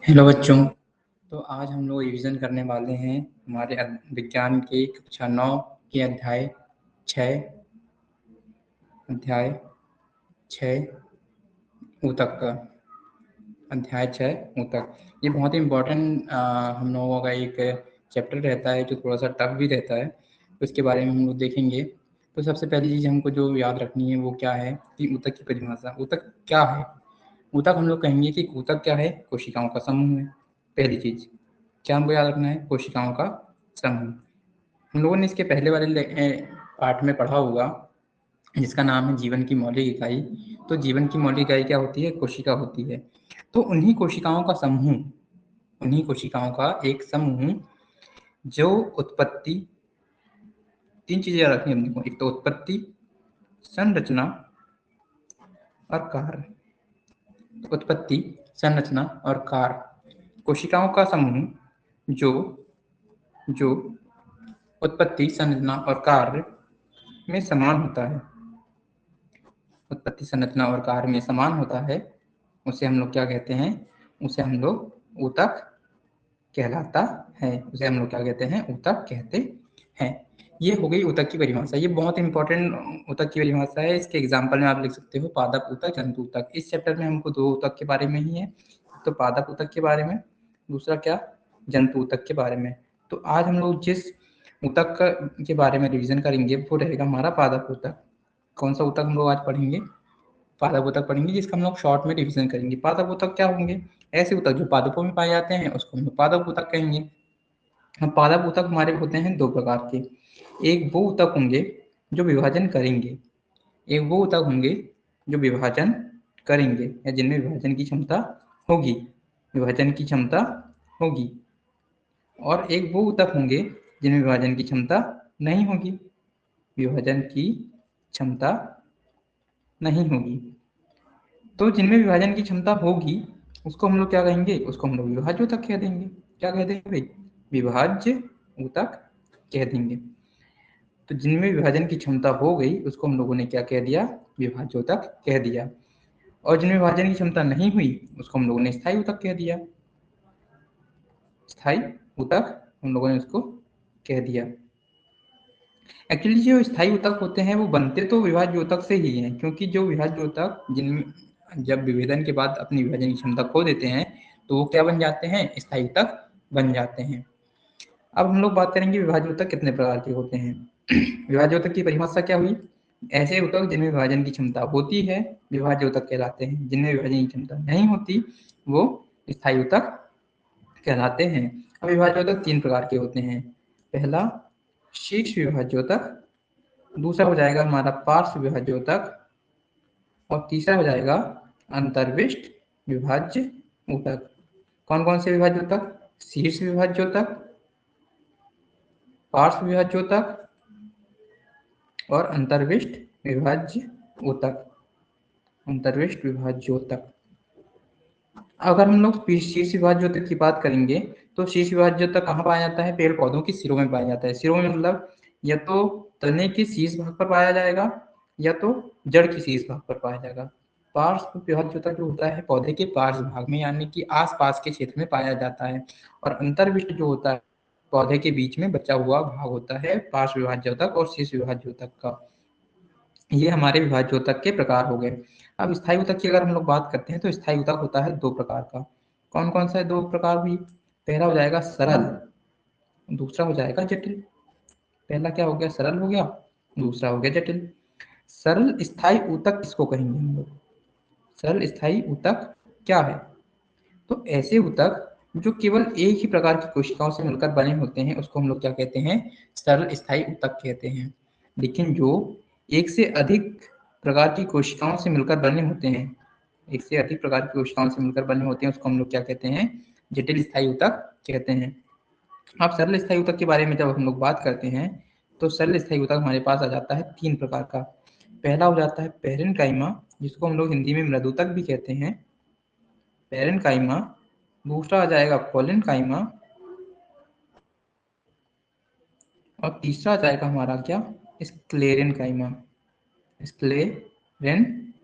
Hello बच्चों, तो आज हम लोग रिवीजन करने वाले हैं हमारे विज्ञान के कक्षा 9 के अध्याय 6 ऊतक का अध्याय 6 ऊतक। ये बहुत ही इम्पोर्टेंट हम लोगों का एक चैप्टर रहता है जो थोड़ा सा टफ भी रहता है, तो इसके बारे में हम लोग देखेंगे। तो सबसे पहली चीज़ हमको जो याद रखनी है वो क्या है कि ऊतक की परिभाषा। ऊतक क्या है? ऊतक हम लोग कहेंगे कि ऊतक क्या है? कोशिकाओं का समूह है। पहली चीज़ क्या हमको याद रखना है? कोशिकाओं का समूह। हम लोगों ने इसके पहले वाले पार्ट में पढ़ा होगा जिसका नाम है जीवन की मौलिक इकाई। तो जीवन की मौलिक इकाई क्या होती है? कोशिका होती है। तो उन्हीं कोशिकाओं का समूह, उन्हीं कोशिकाओं का एक समूह जो उत्पत्ति, तीन चीजें याद रखनी है हमको, एक तो उत्पत्ति, संरचना और कार्य। उत्पत्ति, संरचना और कार्य। कोशिकाओं का समूह जो जो उत्पत्ति, संरचना और कार्य में समान होता है, उत्पत्ति, संरचना और कार्य में समान होता है, उसे हम लोग क्या कहते हैं? उसे हम लोग ऊतक कहलाता है। उसे हम लोग क्या कहते हैं? ऊतक कहते हैं। ये हो गई ऊतक की परिभाषा। ये बहुत इंपॉर्टेंट ऊतक की परिभाषा है। इसके एग्जाम्पल में आप लिख सकते हो पादप ऊतक, जंतु ऊतक। इस चैप्टर में हमको दो ऊतक के बारे में ही है, तो पादप ऊतक के बारे में, दूसरा क्या? जंतु ऊतक के बारे में। तो आज हम लोग जिस ऊतक के बारे में रिविजन करेंगे वो रहेगा हमारा पादप ऊतक। कौन सा ऊतक हम लोग आज पढ़ेंगे? पादप ऊतक पढ़ेंगे, जिसका हम लोग शॉर्ट में रिविजन करेंगे। पादप ऊतक क्या होंगे? ऐसे ऊतक जो पादपों में पाए जाते हैं उसको हम लोग पादप ऊतक कहेंगे। हम पादप ऊतक हमारे होते हैं दो प्रकार के। एक वो ऊतक होंगे जो विभाजन करेंगे, एक वो ऊतक होंगे जो विभाजन करेंगे या जिनमें विभाजन की क्षमता होगी, विभाजन की क्षमता होगी। और एक वो ऊतक होंगे जिनमें विभाजन की क्षमता नहीं होगी, विभाजन की क्षमता नहीं होगी। तो जिनमें विभाजन की क्षमता होगी उसको हम लोग क्या कहेंगे? उसको हम लोग विभाज्य ऊतक कह देंगे। क्या कह देंगे भाई? विभाज्य ऊतक कह देंगे। तो जिनमें विभाजन की क्षमता हो गई उसको हम लोगों ने क्या कह दिया? विभाज्य ऊतक कह दिया। और जिनमें विभाजन की क्षमता नहीं हुई उसको हम लोगों ने स्थायी ऊतक कह दिया। स्थायी ऊतक हम लोगों ने उसको कह दिया। एक्चुअली जो स्थायी ऊतक होते हैं वो बनते तो विभाज्य ऊतक से ही हैं, क्योंकि जो विभाज्य ऊतक जिनमें जब विभेदन के बाद अपनी विभाजन की क्षमता खो देते हैं तो वो क्या बन जाते हैं? स्थायी ऊतक बन जाते हैं। अब हम लोग बात करेंगे विभाज्य ऊतक कितने प्रकार के होते हैं। विभाज्य ऊतक की परिभाषा क्या हुई? ऐसे ऊतक जिनमें विभाजन की क्षमता होती है विभाज्य ऊतक कहलाते हैं, जिनमें विभाजन की क्षमता नहीं होती वो स्थायी ऊतक कहलाते हैं। अब विभाज्य ऊतक तीन प्रकार के होते हैं। पहला शीर्ष विभाज्य ऊतक, दूसरा हो जाएगा हमारा पार्श्व विभाज्य ऊतक और तीसरा हो जाएगा अंतर्विष्ट विभाज्य ऊतक। कौन कौन से विभाज्य ऊतक? शीर्ष विभाज्य ऊतक, पार्श्व विभाज्य ऊतक और अंतर्विष्ट विभाज्य ऊतक। अंतर्विष्ट विभाज्य ऊतक। अगर हम लोग शीर्ष विभाज्य ऊतक की बात करेंगे तो शीर्ष विभाज्य ऊतक कहाँ पाया जाता है? पेड़ पौधों की सिरों में पाया जाता है। सिरों में मतलब या तो तने के शीर्ष भाग पर पाया जाएगा या तो जड़ के शीर्ष भाग पर पाया जाएगा। पार्श्व विभाज्य ऊतक जो होता है पौधे के पार्श्व भाग में यानी कि आसपास के क्षेत्र में पाया जाता है। और अंतर्विष्ट जो होता है पौधे के बीच में बचा हुआ भाग होता है पार्श्व विभाज्य ऊतक और शीर्ष विभाज्य ऊतक का। ये हमारे विभाज्य ऊतक के प्रकार हो गए। अब स्थायी ऊतक की अगर हम लोग बात करते हैं तो स्थायी ऊतक होता है दो प्रकार का। कौन कौन सा है दो प्रकार हुई? पहला हो जाएगा सरल, दूसरा हो जाएगा जटिल। पहला क्या हो गया? सरल हो गया, दूसरा हो गया जटिल। सरल स्थायी ऊतक किसको कहेंगे हम लोग? सरल स्थायी ऊतक क्या है? तो ऐसे ऊतक जो केवल एक ही प्रकार की कोशिकाओं से मिलकर बने होते हैं उसको हम लोग क्या कहते हैं? सरल स्थायी ऊतक कहते हैं। लेकिन जो एक से अधिक प्रकार की कोशिकाओं से मिलकर बने होते हैं, एक से अधिक प्रकार की कोशिकाओं से मिलकर बने होते हैं उसको हम लोग क्या कहते हैं? जटिल स्थायी ऊतक कहते हैं। अब सरल स्थायी ऊतक के बारे में जब हम लोग बात करते हैं तो सरल स्थायी ऊतक हमारे पास आ जाता है तीन प्रकार का। पहला हो जाता है पैरेन्काइमा, जिसको हम लोग हिंदी में मृदूतक भी कहते हैं, पैरेन्काइमा। दूसरा आ जाएगा कोलेनकाइमा और तीसरा आ जाएगा हमारा क्या? स्क्लेरेन्काइमा। स्क्लेरेनकाइमा।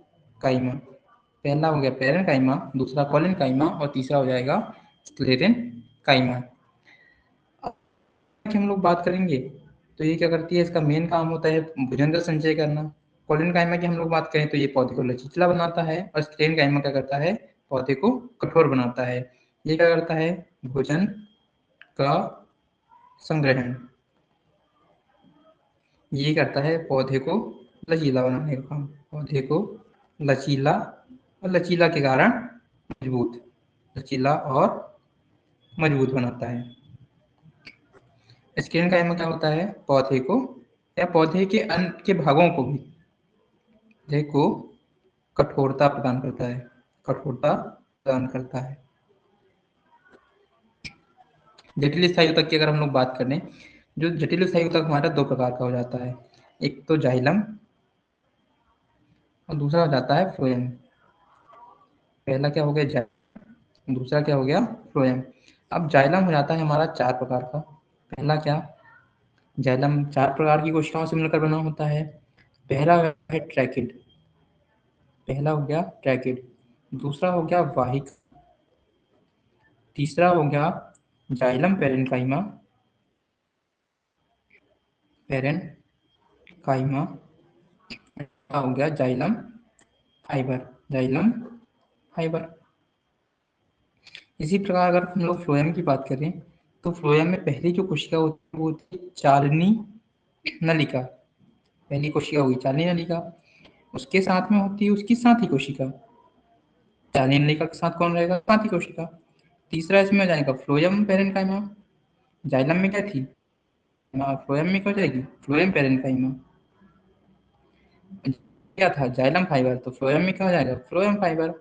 पहला हो गया पैरेनकाइमा, दूसरा कोलेनकाइमा और तीसरा हो जाएगा स्क्लेरेनकाइमा। हम लोग बात करेंगे तो ये क्या करती है, इसका मेन काम होता है भोजन का संचय करना। कोलेनकाइमा की हम लोग बात करें तो ये पौधे को लचीला बनाता है, और स्क्लेरेनकाइमा क्या करता है, पौधे को कठोर बनाता है। ये क्या करता है, भोजन का संग्रहण। ये करता है पौधे को लचीला बनाने का काम, पौधे को लचीला, और लचीला के कारण मजबूत, लचीला और मजबूत बनाता है। स्क्लेरेनकाइमा क्या होता है, पौधे को या पौधे के अन्य के भागों को भी, पौधे को कठोरता प्रदान करता है, कठोरता प्रदान करता है। जटिल स्थायी ऊतक की अगर हम लोग बात करें, जो जटिल स्थायी ऊतक हमारा दो प्रकार का हो जाता है, एक तो जाइलम और दूसरा हो जाता है फ्लोएम। पहला क्या हो गया जाइलम, दूसरा क्या हो गया फ्लोएम। अब जाइलम हो जाता है हमारा चार प्रकार का। पहला क्या, जाइलम चार प्रकार की कोशिकाओं से मिलकर बना होता है। पहला है ट्रैकिड, पहला हो गया ट्रैकिड, दूसरा हो गया वाहिक, तीसरा हो गया जाइलम पेरेनकाइमा, पेरेनकाइमा हो गया जाइलम फाइबर, जाइलम फाइबर। इसी प्रकार अगर हम लोग फ्लोएम की बात करें तो फ्लोएम में पहली जो कोशिका होती है वो होती है चालनी नलिका। पहली कोशिका होगी चालनी नलिका, उसके साथ में होती है उसकी साथी कोशिका। चालनी नलिका के साथ कौन रहेगा, साथी कोशिका। तीसरा इसमें हो जाएगा फ्लोएम पेरेनकाइमा। जाइलम में क्या थी, फ्लोएम में क्या हो जाएगी, फ्लोएम पेरेनकाइमा। क्या था जाइलम फाइबर, तो फ्लोएम में क्या हो जाएगा, फ्लोएम फाइबर,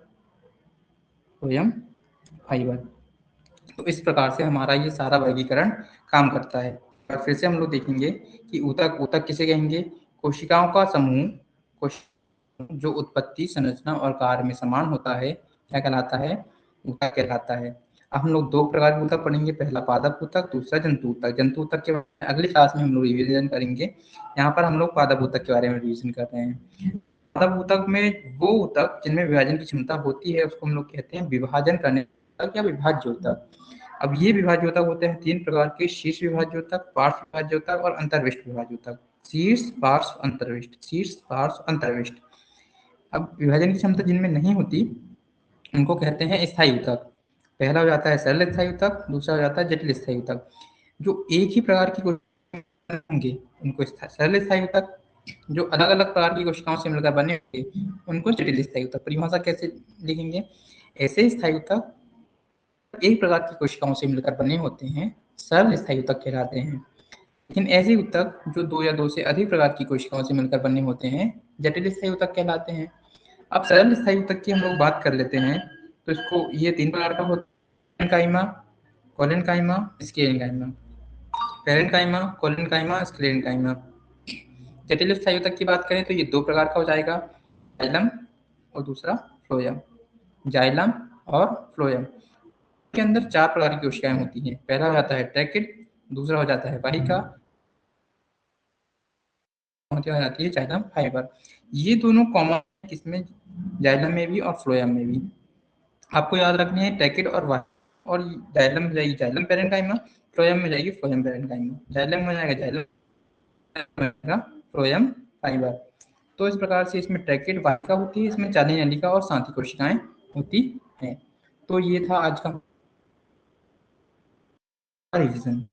फ्लोएम फाइबर। तो इस प्रकार से हमारा ये सारा वर्गीकरण काम करता है। और फिर से हम लोग देखेंगे कि ऊतक, ऊतक किसे कहेंगे, कोशिकाओं का समूह, जो उत्पत्ति, संरचना और कार्य में समान होता है, क्या कहलाता है, ऊतक कहलाता है। अब हम लोग दो प्रकार के ऊतक पढ़ेंगे, पहला पादप ऊतक, दूसरा जंतु ऊतक। जंतु ऊतक के बारे में अगली क्लास में हम लोग रिविजन करेंगे। यहाँ पर हम लोग पादप ऊतक के बारे में रिविजन कर रहे हैं। पादप ऊतक में वो ऊतक जिनमें विभाजन की क्षमता होती है उसको हम लोग कहते हैं विभाजन करने ऊतक या विभाज्य ऊतक। अब ये विभाज्य ऊतक होते हैं तीन प्रकार के, शीर्ष विभाज्य ऊतक, पार्श्व विभाज्य ऊतक और अंतर्विष्ट विभाज्य ऊतक। शीर्ष, पार्श्व, अंतर्विष्ट, शीर्ष, पार्श्व, अंतर्विष्ट। अब विभाजन की क्षमता जिनमें नहीं होती उनको कहते हैं स्थायी ऊतक। पहला हो जाता है सरल स्थायी ऊतक, दूसरा हो जाता है जटिल स्थायी ऊतक। जो एक ही प्रकार की होंगे उनको सरल स्थायी ऊतक, जो अलग अलग प्रकार की कोशिकाओं से मिलकर बने होंगे उनको जटिल स्थायी ऊतक। परिभाषा कैसे लिखेंगे, ऐसे स्थायी ऊतक एक प्रकार की कोशिकाओं से मिलकर बने होते हैं सरल स्थायी ऊतक कहलाते हैं। लेकिन ऐसे ऊतक जो दो या दो से अधिक प्रकार की कोशिकाओं से मिलकर बने होते हैं जटिल स्थायी ऊतक कहलाते हैं। अब सरल स्थायी ऊतक की हम लोग बात कर लेते हैं, तो इसको ये तीन प्रकार का होता है, काइमा, collenchyma, sclerenchyma. Parenchyma, collenchyma, sclerenchyma. जटिल स्थायी ऊतक की बात करें तो ये दो प्रकार का हो जाएगा, जाइलम और दूसरा फ्लोएम। जाइलम और फ्लोएम के अंदर चार प्रकार की कोशिकाएं होती हैं। पहला हो जाता है ट्रैकिड, दूसरा हो जाता है वाहिका, हो जाती है जाइलम फाइबर। ये दोनों कॉमन किसमें, जाइलम में भी और फ्लोएम में भी। आपको याद रखने हैं ट्रैकिड और वाहिका। और जाइलम में जाएगी जाइलम पेरेनकाइमा, फ्लोएम में जाएगी फ्लोएम पेरेनकाइमा। जाइलम में जाएगा जाइलम, फ्लोएम फाइबर। तो इस प्रकार से इसमें ट्रैकिड, वाहिका होती है, इसमें चालनी नलिका और साथी कोशिकाएं होती हैं। तो ये था आज का रिवीजन।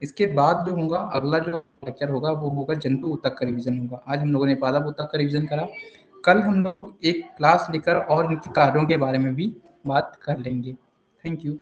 इसके बाद जो होगा अगला जो लेक्चर होगा वो होगा जंतु ऊतक का रिवीजन होगा। आज हम लोगों ने पादप ऊतक का रिवीजन करा, कल हम लोग एक क्लास लेकर और इनके कार्यों के बारे में भी बात कर लेंगे। Thank you.